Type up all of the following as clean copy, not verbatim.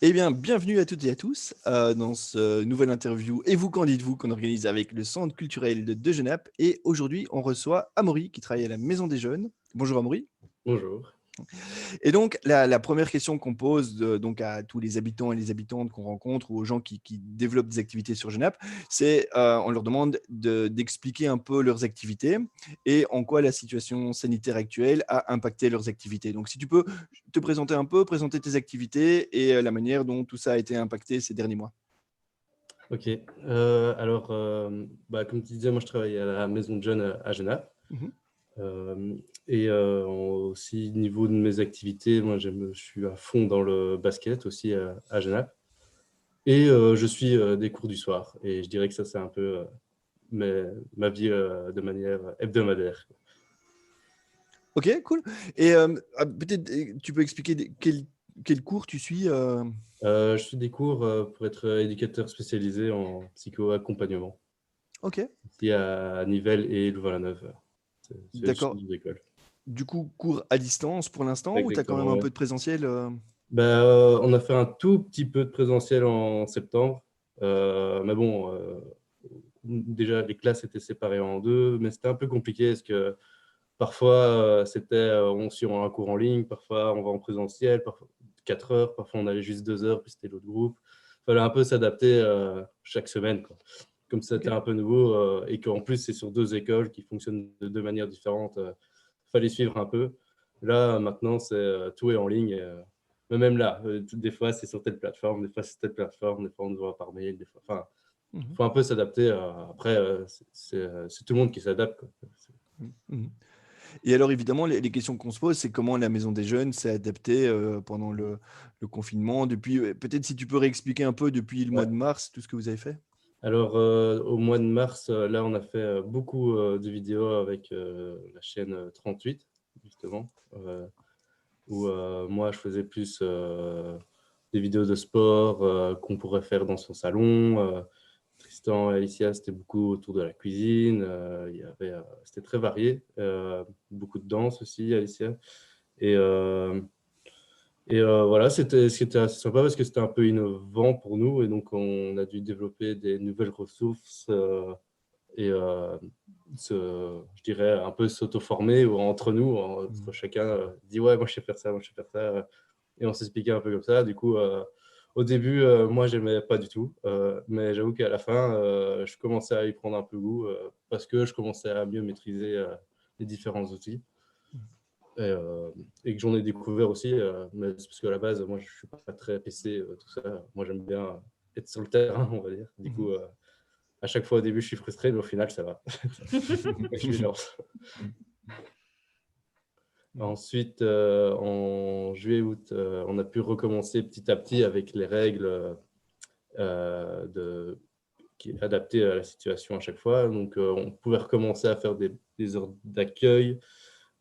Eh bien, bienvenue à toutes et à tous dans ce nouvelle interview Et vous, qu'en dites-vous qu'on organise avec le Centre culturel de Genappe. Et aujourd'hui, on reçoit Amaury qui travaille à la Maison des Jeunes. Bonjour Amaury. Bonjour. Et donc, la première question qu'on pose donc à tous les habitants et les habitantes qu'on rencontre ou aux gens qui développent des activités sur Genappe, c'est on leur demande d'expliquer un peu leurs activités et en quoi la situation sanitaire actuelle a impacté leurs activités. Donc, si tu peux te présenter un peu, présenter tes activités et la manière dont tout ça a été impacté ces derniers mois. Ok. Comme tu disais, moi je travaille à la Maison de Jeunes à Genappe. Mhm. Aussi, niveau de mes activités, moi je suis à fond dans le basket aussi à Genappe. Et je suis des cours du soir. Et je dirais que ça, c'est un peu ma vie de manière hebdomadaire. Ok, cool. Et peut-être tu peux expliquer quel cours tu suis Je suis des cours pour être éducateur spécialisé en psycho-accompagnement, Ok, ici à Nivelles et Louvain-la-Neuve. C'est juste d'accord. deux écoles. Du coup, cours à distance pour l'instant ou tu as quand même Exactement, un ouais. peu de présentiel On a fait un tout petit peu de présentiel en septembre. Mais bon, déjà, les classes étaient séparées en deux, mais c'était un peu compliqué parce que parfois, on suit un cours en ligne, parfois on va en présentiel, parfois 4 heures, parfois on allait juste 2 heures, puis c'était l'autre groupe. Il fallait un peu s'adapter chaque semaine, quoi. Comme c'était Ok. un peu nouveau et qu'en plus, c'est sur deux écoles qui fonctionnent de deux manières différentes, fallait suivre un peu. Là, maintenant, tout est en ligne. Mais même là, des fois, c'est sur telle plateforme, des fois, c'est telle plateforme, des fois, on nous voit par mail, des fois. Enfin, il Mhm. faut un peu s'adapter. Après, c'est tout le monde qui s'adapte, quoi. Mhm. Et alors, évidemment, les questions qu'on se pose, c'est comment la Maison des Jeunes s'est adaptée pendant le confinement. Depuis, peut-être si tu peux réexpliquer un peu depuis le mois de Ouais. mars, tout ce que vous avez fait. Alors, au mois de mars, là, on a fait beaucoup de vidéos avec la chaîne 38, justement, où moi, je faisais plus des vidéos de sport qu'on pourrait faire dans son salon. Tristan et Alicia, c'était beaucoup autour de la cuisine. C'était très varié. Beaucoup de danse aussi, Alicia. Et, euh, voilà, c'était assez sympa parce que c'était un peu innovant pour nous. Et donc, on a dû développer des nouvelles ressources et je dirais, un peu s'auto-former entre nous. Entre Mhm. chacun dit, ouais, moi, je sais faire ça, moi, je sais faire ça. Et on s'expliquait un peu comme ça. Du coup, au début, moi, j'aimais pas du tout. Mais j'avoue qu'à la fin, je commençais à y prendre un peu goût parce que je commençais à mieux maîtriser les différents outils. Et que j'en ai découvert aussi, mais c'est parce qu'à la base, moi, je suis pas très PC, tout ça. Moi, j'aime bien être sur le terrain, on va dire. Du coup, à chaque fois au début, je suis frustré, mais au final, ça va. Je me lance. Mhm. Ensuite, en juillet-août, on a pu recommencer petit à petit avec les règles qui adaptées à la situation à chaque fois. Donc, on pouvait recommencer à faire des heures d'accueil.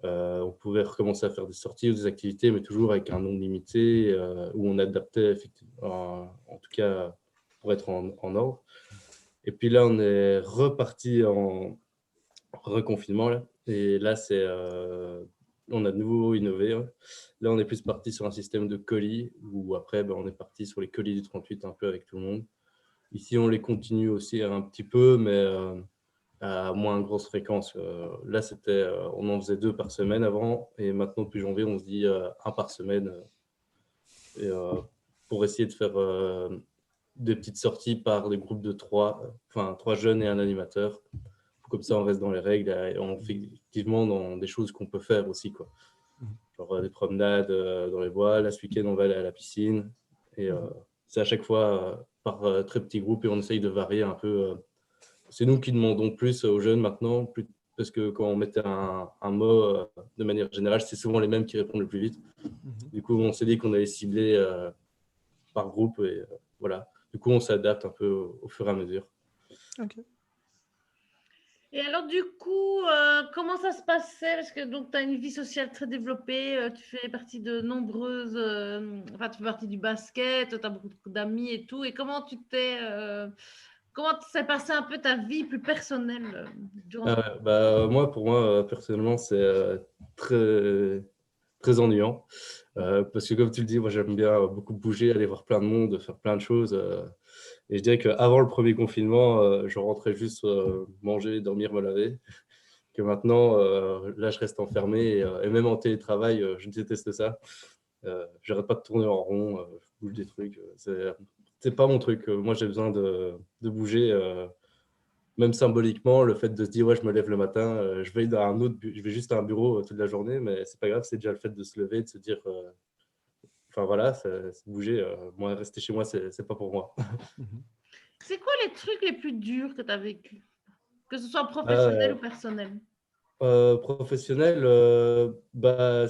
On pouvait recommencer à faire des sorties ou des activités, mais toujours avec un nombre limité où on adaptait effectivement, en tout cas pour être en ordre. Et puis là, on est reparti en reconfinement. Là. Et là, on a de nouveau innové. Ouais. Là, on est plus parti sur un système de colis où après, on est parti sur les colis du 38 un peu avec tout le monde. Ici, on les continue aussi un petit peu, mais à moins grosse fréquence. Là, on en faisait 2 par semaine avant, et maintenant, depuis janvier, on se dit 1 par semaine. Et, pour essayer de faire des petites sorties par des groupes de 3, enfin 3 jeunes et un animateur. Comme ça, on reste dans les règles et on fait effectivement dans des choses qu'on peut faire aussi, quoi. Genre des promenades dans les bois. Là, ce week-end, on va aller à la piscine. Et c'est à chaque fois par très petits groupes et on essaye de varier un peu. C'est nous qui demandons plus aux jeunes maintenant, parce que quand on mettait un mot de manière générale, c'est souvent les mêmes qui répondent le plus vite. Mhm. Du coup, on s'est dit qu'on allait cibler par groupe et voilà. Du coup, on s'adapte un peu au fur et à mesure. Ok. Et alors, du coup, comment ça se passait? Parce que donc, tu as une vie sociale très développée, tu fais partie de nombreuses. Enfin, tu fais partie du basket, tu as beaucoup d'amis et tout. Et comment s'est passée un peu ta vie plus personnelle durant ce... Pour moi, personnellement, c'est très. très ennuyant. Parce que comme tu le dis, moi j'aime bien beaucoup bouger, aller voir plein de monde, faire plein de choses. Et je dirais qu'avant le premier confinement, je rentrais juste manger, dormir, me laver. Que maintenant, là, je reste enfermé et même en télétravail, je déteste ça. J'arrête pas de tourner en rond, je bouge des trucs. C'est pas mon truc. Moi, j'ai besoin de bouger. Même symboliquement, le fait de se dire, ouais, je me lève le matin, je vais juste à un bureau toute la journée, mais c'est pas grave, c'est déjà le fait de se lever, de se dire, enfin voilà, c'est bouger. Moi, rester chez moi, c'est pas pour moi. Mhm. C'est quoi les trucs les plus durs que tu as vécu? Que ce soit professionnel Euh, ou personnel? Professionnel, bah,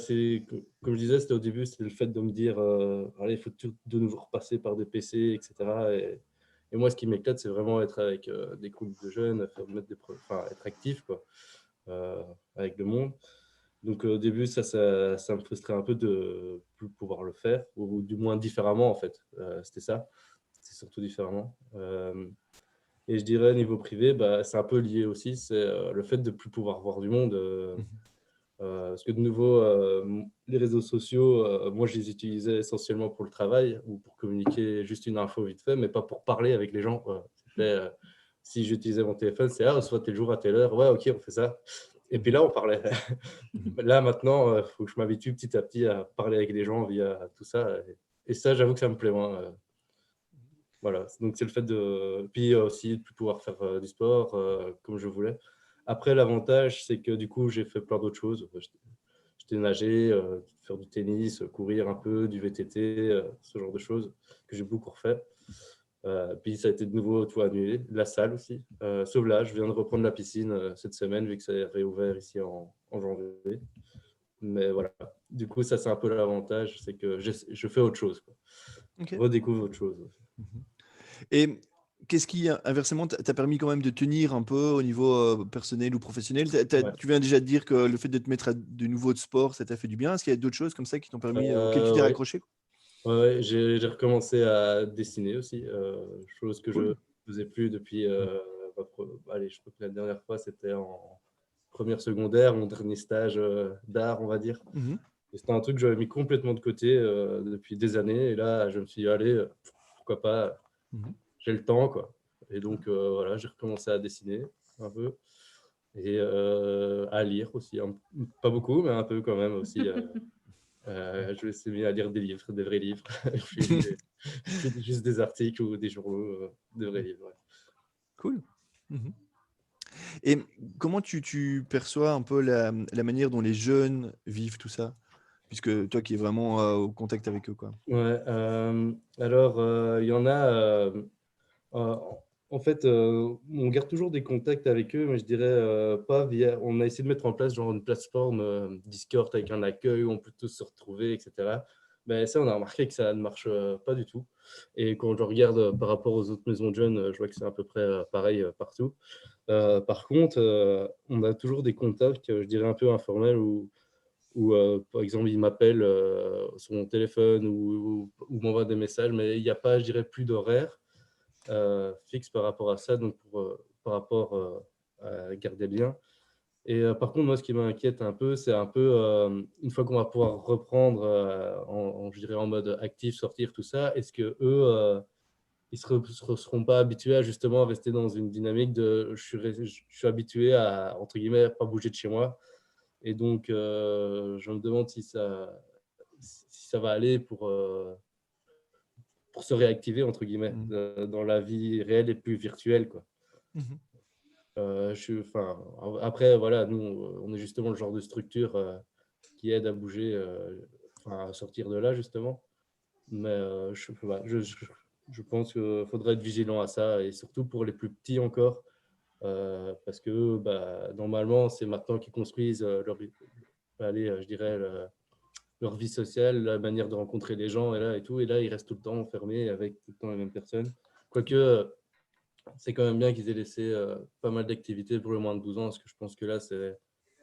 comme je disais, c'était au début, c'était le fait de me dire, allez, il faut de nouveau repasser par des PC, etc. Et moi, ce qui m'éclate, c'est vraiment être avec des groupes de jeunes, enfin, être actif, quoi, avec le monde. Donc, au début, ça me frustrait un peu de ne plus pouvoir le faire, ou du moins différemment, en fait. C'était ça. C'était surtout différemment. Et je dirais, niveau privé, bah, c'est un peu lié aussi. C'est le fait de ne plus pouvoir voir du monde. Mhm. Parce que de nouveau, les réseaux sociaux, moi, je les utilisais essentiellement pour le travail ou pour communiquer juste une info vite fait, mais pas pour parler avec les gens, quoi. Si j'utilisais mon téléphone, c'est on se voit tel jour à telle heure. Ouais, ok, on fait ça. Et puis là, on parlait. Mhm. Là, maintenant, il faut que je m'habitue petit à petit à parler avec les gens via tout ça. Et ça, j'avoue que ça me plaît moins. Voilà, donc c'est le fait de. Puis aussi de plus pouvoir faire du sport comme je voulais. Après, l'avantage, c'est que du coup, j'ai fait plein d'autres choses. J'étais nager, faire du tennis, courir un peu, du VTT, ce genre de choses que j'ai beaucoup refait. Puis ça a été de nouveau tout annulé. La salle aussi. Sauf là, je viens de reprendre la piscine cette semaine, vu que ça est réouvert ici en janvier. Mais voilà, du coup, ça c'est un peu l'avantage, c'est que je fais autre chose, quoi. Je Ok. redécouvre autre chose. Mhm. Et qu'est-ce qui, inversement, t'a permis quand même de tenir un peu au niveau personnel ou professionnel? Ouais. Tu viens déjà de dire que le fait de te mettre à de nouveau de sport, ça t'a fait du bien. Est-ce qu'il y a d'autres choses comme ça qui t'ont permis, auxquelles tu t'es Ouais. raccroché? Ouais, j'ai recommencé à dessiner aussi, chose que je ne Cool. faisais plus depuis. Mhm. Allez, je crois que la dernière fois, c'était en première secondaire, mon dernier stage d'art, on va dire. Mhm. Et c'était un truc que j'avais mis complètement de côté depuis des années. Et là, je me suis dit, allez, pourquoi pas, Mhm. j'ai le temps, quoi. Et donc, voilà, j'ai recommencé à dessiner un peu et à lire aussi. Pas beaucoup, mais un peu quand même aussi. Je me suis mis à lire des livres, des vrais livres. Je lis plus juste des articles ou des journaux, de vrais livres. Ouais. Cool. Mhm. Et comment tu perçois un peu la manière dont les jeunes vivent tout ça? Puisque toi qui es vraiment au contact avec eux, quoi. Ouais, alors, il y en a. Euh, En fait, on garde toujours des contacts avec eux, mais je dirais pas via. On a essayé de mettre en place genre une plateforme Discord avec un accueil où on peut tous se retrouver, etc. Mais ça, on a remarqué que ça ne marche pas du tout. Et quand je regarde par rapport aux autres maisons de jeunes, je vois que c'est à peu près pareil partout. Par contre, on a toujours des contacts, je dirais un peu informels, où par exemple, ils m'appellent sur mon téléphone ou m'envoient des messages, mais il n'y a pas, je dirais, plus d'horaire fixe par rapport à ça, donc par rapport à garder le lien. Et par contre, moi, ce qui m'inquiète un peu, c'est un peu, une fois qu'on va pouvoir reprendre, je dirais en mode actif, sortir, tout ça, est-ce que eux, ils seront pas habitués à justement rester dans une dynamique de je suis habitué à, entre guillemets, pas bouger de chez moi. Et donc, je me demande si ça va aller pour se réactiver, entre guillemets, Mhm. dans la vie réelle et plus virtuelle, quoi. Mhm. Enfin, après, voilà, nous, on est justement le genre de structure qui aide à bouger, enfin, à sortir de là, justement. Mais voilà, je pense qu'il faudrait être vigilant à ça, et surtout pour les plus petits encore, parce que bah, normalement, c'est maintenant qu'ils construisent allez, je dirais, leur vie sociale, la manière de rencontrer les gens, et tout. Et là, ils restent tout le temps enfermés avec tout le temps les mêmes personnes. Quoique, c'est quand même bien qu'ils aient laissé pas mal d'activités pour les moins de 12 ans, parce que je pense que là,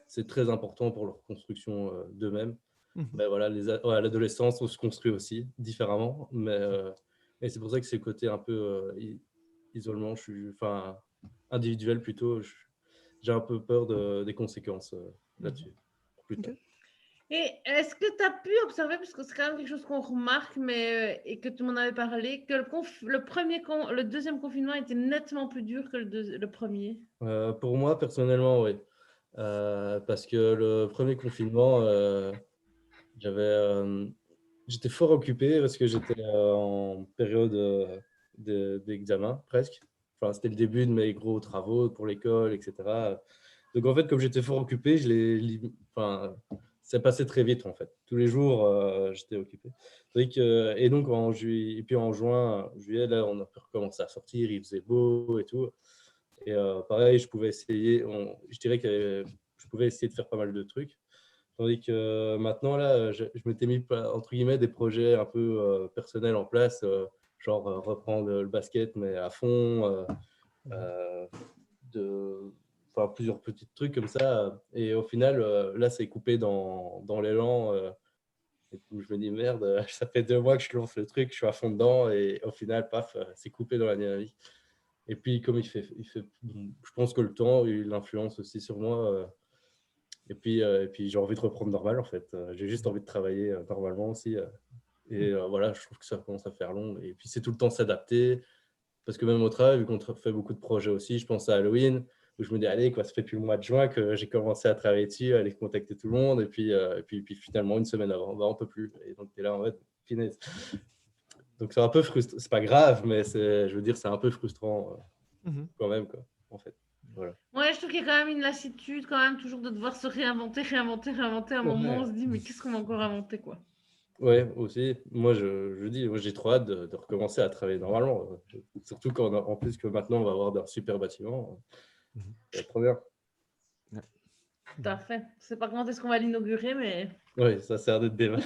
c'est très important pour leur construction d'eux-mêmes. Mhm. Mais voilà, ouais, l'adolescence, on se construit aussi différemment. Mais c'est pour ça que c'est le côté un peu isolement, enfin, individuel plutôt. J'ai un peu peur des conséquences Mhm. là-dessus, plus Ok. tard. Et est-ce que tu as pu observer, parce que c'est quand même quelque chose qu'on remarque, et que tu m'en avais parlé, que le deuxième confinement était nettement plus dur que le premier? Pour moi, personnellement, oui. Parce que le premier confinement, j'avais, j'étais fort occupé parce que j'étais en période d'examen presque. Enfin, c'était le début de mes gros travaux pour l'école, etc. Donc en fait, comme j'étais fort occupé, enfin, ça passait très vite en fait. Tous les jours, j'étais occupé. Et donc en juillet, et puis en juin, juillet, là, on a pu recommencer à sortir, il faisait beau et tout. Et pareil, je dirais que je pouvais essayer de faire pas mal de trucs. Tandis que maintenant, là, je m'étais mis, entre guillemets, des projets un peu personnels en place, genre reprendre le basket, mais à fond, euh, enfin, plusieurs petits trucs comme ça. Et au final, là, c'est coupé dans l'élan. Et puis, je me dis, merde, ça fait 2 mois que je lance le truc, je suis à fond dedans. Et au final, paf, c'est coupé dans la dynamique. Et puis, comme je pense que le temps a eu l'influence aussi sur moi. Et puis j'ai envie de reprendre normal en fait. J'ai juste envie de travailler normalement aussi. Et voilà, je trouve que ça commence à faire long. Et puis c'est tout le temps s'adapter. Parce que même au travail, vu qu'on fait beaucoup de projets aussi, je pense à Halloween, où je me dis, allez, quoi, ça fait depuis le mois de juin que j'ai commencé à travailler dessus, à aller contacter tout le monde. Et puis finalement, une semaine avant, bah, on peut plus. Et donc tu es là en fait, finesse. Donc c'est un peu frustrant. C'est pas grave, mais je veux dire, c'est un peu frustrant quand même, quoi, en fait. Voilà. Ouais, je trouve qu'il y a quand même une lassitude, quand même, toujours de devoir se réinventer, réinventer, réinventer. À un moment, on se dit, mais qu'est-ce qu'on va encore inventer, quoi? Ouais, aussi. Moi, je dis, moi, j'ai trop hâte de recommencer à travailler normalement. Surtout quand, en plus que maintenant, on va avoir un super bâtiment. C'est trop bien. Tout à fait. Je sais pas quand est-ce qu'on va l'inaugurer, mais... Oui, ça sert d'être débat.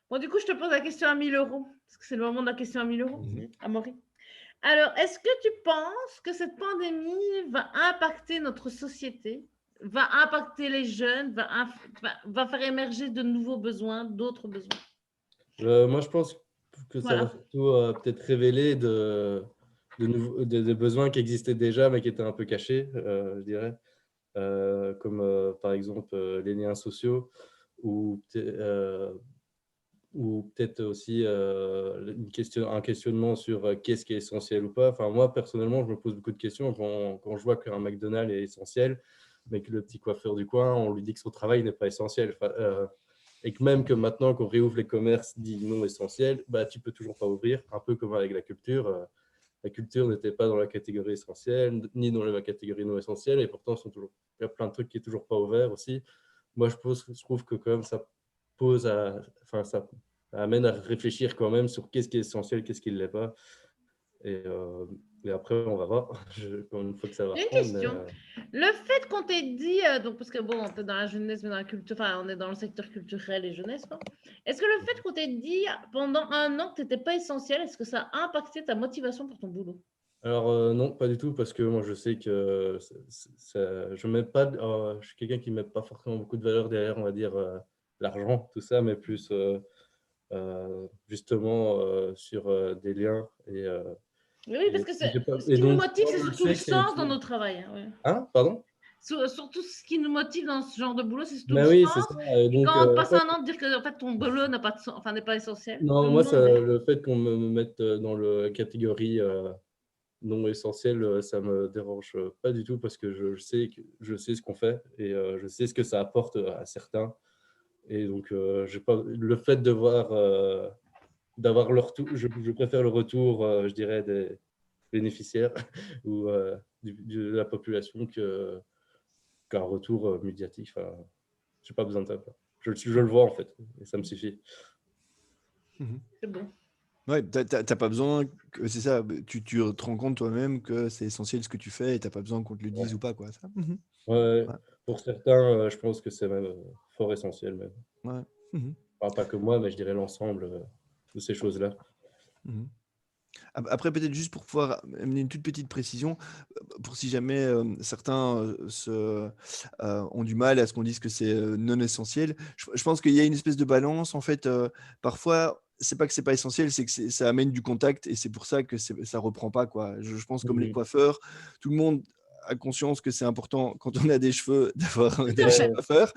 Bon, du coup, je te pose la question à 1 000 €, parce que c'est le moment de la question à 1 000 €, Amaury. Alors, est-ce que tu penses que cette pandémie va impacter notre société, va impacter les jeunes, va faire émerger de nouveaux besoins, d'autres besoins? Moi, je pense que ça va Voilà. surtout peut-être révéler des besoins qui existaient déjà, mais qui étaient un peu cachés, je dirais. Comme par exemple les liens sociaux ou peut-être aussi un questionnement sur qu'est-ce qui est essentiel ou pas. Enfin, moi, personnellement, je me pose beaucoup de questions quand je vois qu'un McDonald's est essentiel, mais que le petit coiffeur du coin, on lui dit que son travail n'est pas essentiel. Enfin, et que même que maintenant qu'on réouvre les commerces dits non essentiels, bah, tu peux toujours pas ouvrir, un peu comme avec la culture. La culture n'était pas dans la catégorie essentielle, ni dans la catégorie non essentielle, et pourtant, il y a plein de trucs qui sont toujours pas ouverts aussi. Moi, je trouve que quand même, ça amène à réfléchir quand même sur qu'est-ce qui est essentiel, qu'est-ce qui ne l'est pas. Et après, on va voir une fois que ça va J'ai une reprendre. question. Le fait qu'on t'ait dit, donc parce que bon, on est dans la jeunesse, mais dans la culture, enfin, on est dans le secteur culturel et jeunesse, quoi. Est-ce que le fait qu'on t'ait dit pendant 1 an que tu n'étais pas essentiel, est-ce que ça a impacté ta motivation pour ton boulot? Alors non, pas du tout, parce que moi je sais que je mets pas, je suis quelqu'un qui ne met pas forcément beaucoup de valeur derrière, on va dire, l'argent, tout ça, mais plus justement sur des liens. Oui, parce que ce Et qui nous donc, motive, moi, c'est je surtout le sais que c'est sens dans utile. notre travail, hein, ouais. Hein, pardon? Surtout ce qui nous motive dans ce genre de boulot, c'est surtout le Ben oui, c'est sens. ça. Et Et donc, quand on en passe fait, 1 an de dire que en fait, ton boulot n'a pas de sens, enfin, n'est pas essentiel, non, moi, non, mais le fait qu'on me mette dans la catégorie non essentielle, ça me dérange pas du tout parce que je sais ce qu'on fait et je sais ce que ça apporte à certains. Et donc, j'ai pas, le fait d'avoir le retour, je préfère le retour, je dirais, des bénéficiaires ou de la population qu'un retour médiatique. Enfin, j'ai pas besoin de ça, quoi. Je le vois en fait et ça me suffit. c'est bon. Ouais, t'as pas besoin, c'est ça, tu te rends compte toi-même que c'est essentiel ce que tu fais et t'as pas besoin qu'on te le dise Ouais. ou pas, quoi. Ça. Ouais, Ouais, pour certains, je pense que c'est même fort essentiel même. ouais. Enfin, pas que moi, mais je dirais l'ensemble de ces choses-là. Mhm. Après, peut-être juste pour pouvoir amener une toute petite précision, pour si jamais certains ont du mal à ce qu'on dise que c'est non essentiel, je pense qu'il y a une espèce de balance. En fait, parfois, c'est pas que c'est pas essentiel, c'est que ça amène du contact et c'est pour ça que ça reprend pas, quoi. Je pense comme les Mhm. coiffeurs, tout le monde a conscience que c'est important quand on a des cheveux d'avoir des à fait. cheveux à faire,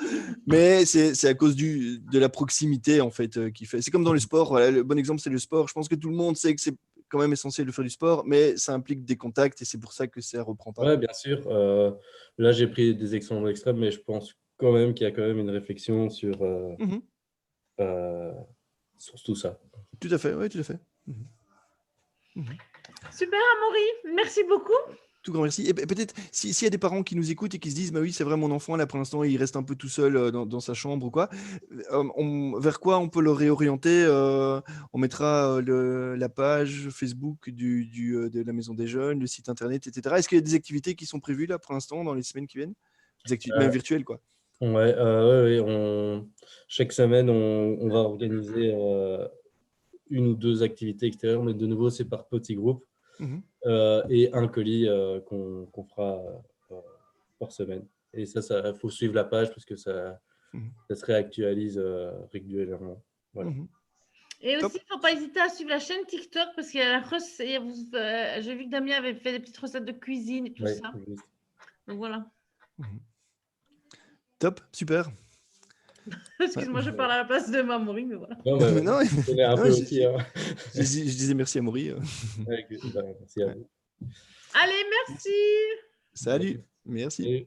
mais c'est à cause de la proximité en fait qui fait. C'est comme dans le sport. Voilà, le bon exemple c'est le sport. Je pense que tout le monde sait que c'est quand même essentiel de faire du sport, mais ça implique des contacts et c'est pour ça que ça reprend pas. Ouais, bien sûr. Là, j'ai pris des exemples extrêmes, mais je pense quand même qu'il y a quand même une réflexion sur tout ça. Tout à fait, oui, tout à fait. Super, Amaury. Merci beaucoup. Tout grand merci. Et peut-être s'il y a des parents qui nous écoutent et qui se disent, bah oui, c'est vrai, mon enfant, là, pour l'instant, il reste un peu tout seul dans sa chambre ou quoi, vers quoi on peut le réorienter on mettra la page Facebook de la Maison des Jeunes, le site Internet, etc. Est-ce qu'il y a des activités qui sont prévues là pour l'instant dans les semaines qui viennent? Des activités même virtuelles, quoi. Ouais, chaque semaine, on va organiser une ou deux activités extérieures, mais de nouveau, c'est par petits groupes. Et un colis qu'on fera par semaine. Et ça, faut suivre la page parce que ça se réactualise régulièrement. Voilà. Et Top. aussi, il ne faut pas hésiter à suivre la chaîne TikTok parce qu'il y a la recette. J'ai vu que Damien avait fait des petites recettes de cuisine et tout Ouais, ça. juste. Donc voilà. Top, super. Excuse-moi, je parle à la place de Amaury, mais voilà. Non, mais Non, je connais un non, peu aussi. Hein. je disais merci à Maury. Merci à vous. Allez, merci. Salut, merci. Salut.